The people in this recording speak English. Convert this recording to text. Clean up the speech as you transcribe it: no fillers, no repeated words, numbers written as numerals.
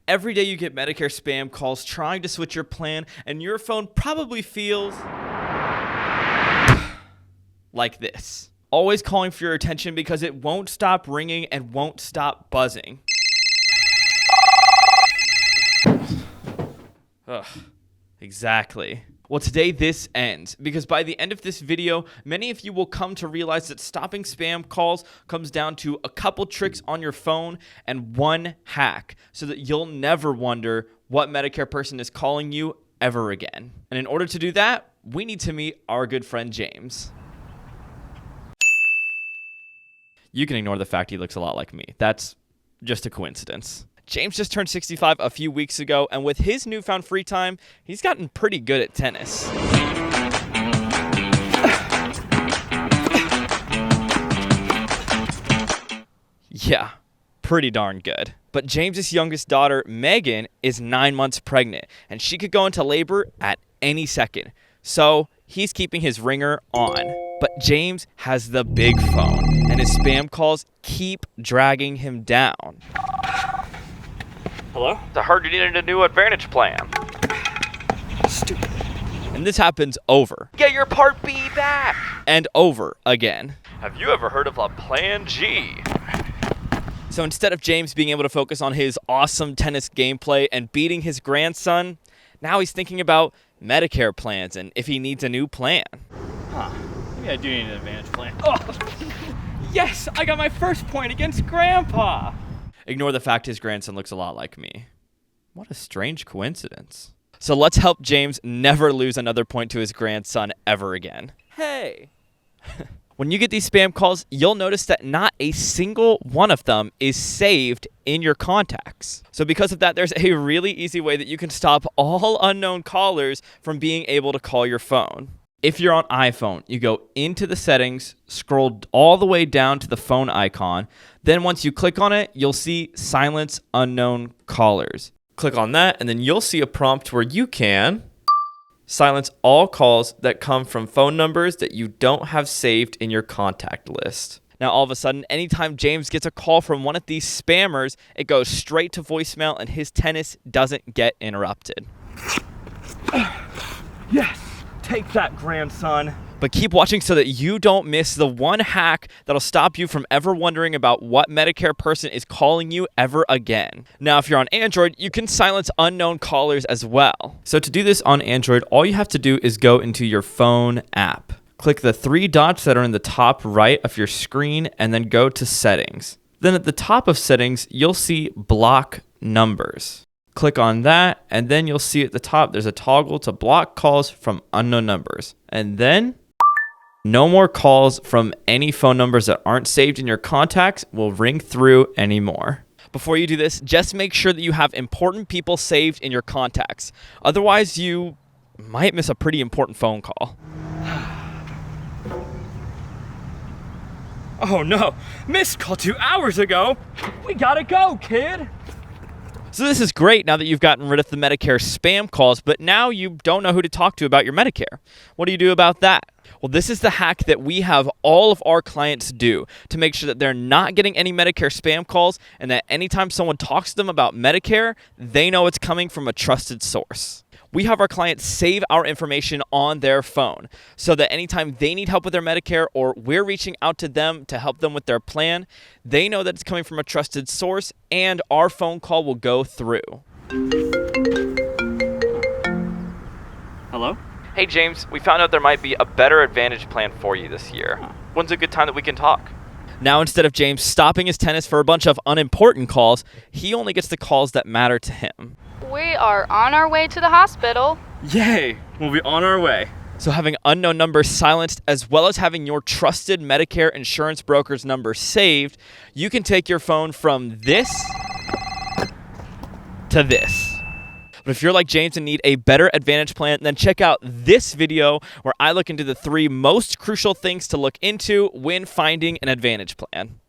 Every day you get Medicare spam calls trying to switch your plan, and your phone probably feels like this. Always calling for your attention because it won't stop ringing and won't stop buzzing. Ugh, exactly. Well, today this ends, because by the end of this video, many of you will come to realize that stopping spam calls comes down to a couple tricks on your phone and one hack, so that you'll never wonder what Medicare person is calling you ever again. And in order to do that, we need to meet our good friend James. You can ignore the fact he looks a lot like me. That's just a coincidence. James just turned 65 a few weeks ago, and with his newfound free time, he's gotten pretty good at tennis. Yeah, pretty darn good. But James's youngest daughter, Megan, is 9 months pregnant, and she could go into labor at any second. So he's keeping his ringer on. But James has the big phone, and his spam calls keep dragging him down. Hello? I heard you needed a new Advantage plan. Stupid. And this happens over. Get your Part B back! And over again. Have you ever heard of a Plan G? So instead of James being able to focus on his awesome tennis gameplay and beating his grandson, now he's thinking about Medicare plans and if he needs a new plan. Huh. Maybe I do need an Advantage plan. Oh! Yes! I got my first point against Grandpa! Ignore the fact his grandson looks a lot like me. What a strange coincidence. So let's help James never lose another point to his grandson ever again. Hey! When you get these spam calls, you'll notice that not a single one of them is saved in your contacts. So because of that, there's a really easy way that you can stop all unknown callers from being able to call your phone. If you're on iPhone, you go into the settings, scroll all the way down to the phone icon. Then once you click on it, you'll see silence unknown callers. Click on that, and then you'll see a prompt where you can silence all calls that come from phone numbers that you don't have saved in your contact list. Now, all of a sudden, anytime James gets a call from one of these spammers, it goes straight to voicemail and his tennis doesn't get interrupted. Yes! Take that, grandson. But keep watching so that you don't miss the one hack that'll stop you from ever wondering about what Medicare person is calling you ever again. Now, if you're on Android, you can silence unknown callers as well. So to do this on Android, all you have to do is go into your phone app. Click the three dots that are in the top right of your screen and then go to Settings. Then at the top of Settings, you'll see Block Numbers. Click on that, and then you'll see at the top there's a toggle to block calls from unknown numbers. And then no more calls from any phone numbers that aren't saved in your contacts will ring through anymore. Before you do this, just make sure that you have important people saved in your contacts. Otherwise, you might miss a pretty important phone call. Oh no, missed call 2 hours ago. We gotta go, kid. So this is great now that you've gotten rid of the Medicare spam calls, but now you don't know who to talk to about your Medicare. What do you do about that? Well, this is the hack that we have all of our clients do to make sure that they're not getting any Medicare spam calls and that anytime someone talks to them about Medicare, they know it's coming from a trusted source. We have our clients save our information on their phone so that anytime they need help with their Medicare or we're reaching out to them to help them with their plan, they know that it's coming from a trusted source and our phone call will go through. Hello? Hey James, we found out there might be a better Advantage plan for you this year. When's a good time that we can talk? Now instead of James stopping his tennis for a bunch of unimportant calls, he only gets the calls that matter to him. We are on our way to the hospital. Yay! We'll be on our way. So having unknown numbers silenced as well as having your trusted Medicare insurance broker's number saved, you can take your phone from this to this. But if you're like James and need a better Advantage plan, then check out this video where I look into the 3 most crucial things to look into when finding an Advantage plan.